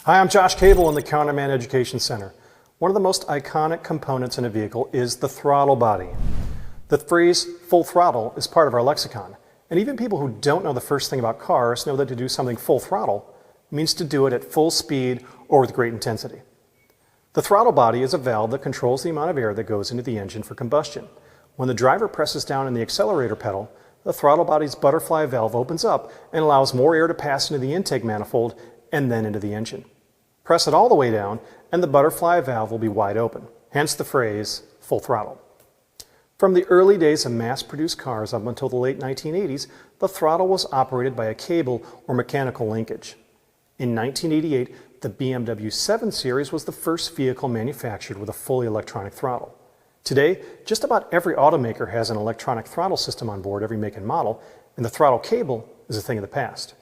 Hi, I'm Josh Cable in the Counterman Education Center. One of the most iconic components in a vehicle is the throttle body. The phrase full throttle is part of our lexicon, and even people who don't know the first thing about cars know that to do something full throttle means to do it at full speed or with great intensity. The throttle body is a valve that controls the amount of air that goes into the engine for combustion. When the driver presses down on the accelerator pedal, the throttle body's butterfly valve opens up and allows more air to pass into the intake manifold and then into the engine. Press it all the way down and the butterfly valve will be wide open, hence the phrase full throttle. From the early days of mass-produced cars up until the late 1980s, the throttle was operated by a cable or mechanical linkage. In 1988, the BMW 7 Series was the first vehicle manufactured with a fully electronic throttle. Today, just about every automaker has an electronic throttle system on board every make and model, and the throttle cable is a thing of the past.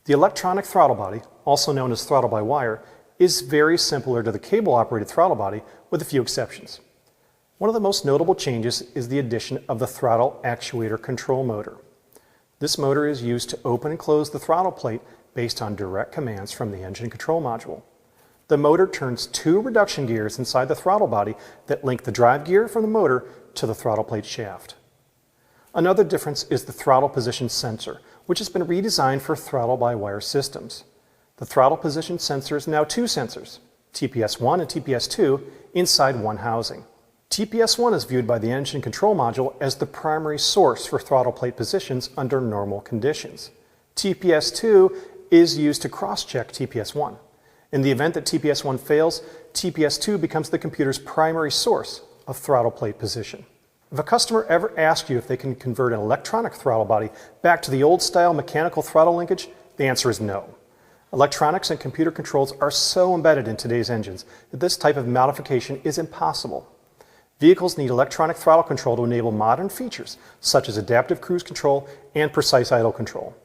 The electronic throttle body, also known as throttle by wire, is very similar to the cable-operated throttle body with a few exceptions. One of the most notable changes is the addition of the throttle actuator control motor. This motor is used to open and close the throttle plate based on direct commands from the engine control module. The motor turns two reduction gears inside the throttle body that link the drive gear from the motor to the throttle plate shaft. Another difference is the throttle position sensor, which has been redesigned for throttle-by-wire systems. The throttle position sensor is now two sensors, TPS1 and TPS2, inside one housing. TPS1 is viewed by the engine control module as the primary source for throttle plate positions under normal conditions. TPS2 is used to cross-check TPS1. In the event that TPS1 fails, TPS2 becomes the computer's primary source of throttle plate position. If a customer ever asks you if they can convert an electronic throttle body back to the old-style mechanical throttle linkage, the answer is no. Electronics and computer controls are so embedded in today's engines that this type of modification is impossible. Vehicles need electronic throttle control to enable modern features such as adaptive cruise control and precise idle control.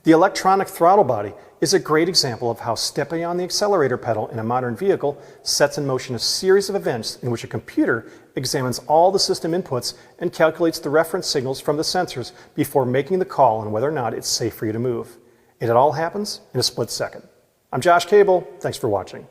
The electronic throttle body is a great example of how stepping on the accelerator pedal in a modern vehicle sets in motion a series of events in which a computer examines all the system inputs and calculates the reference signals from the sensors before making the call on whether or not it's safe for you to move. And it all happens in a split second. I'm Josh Cable. Thanks for watching.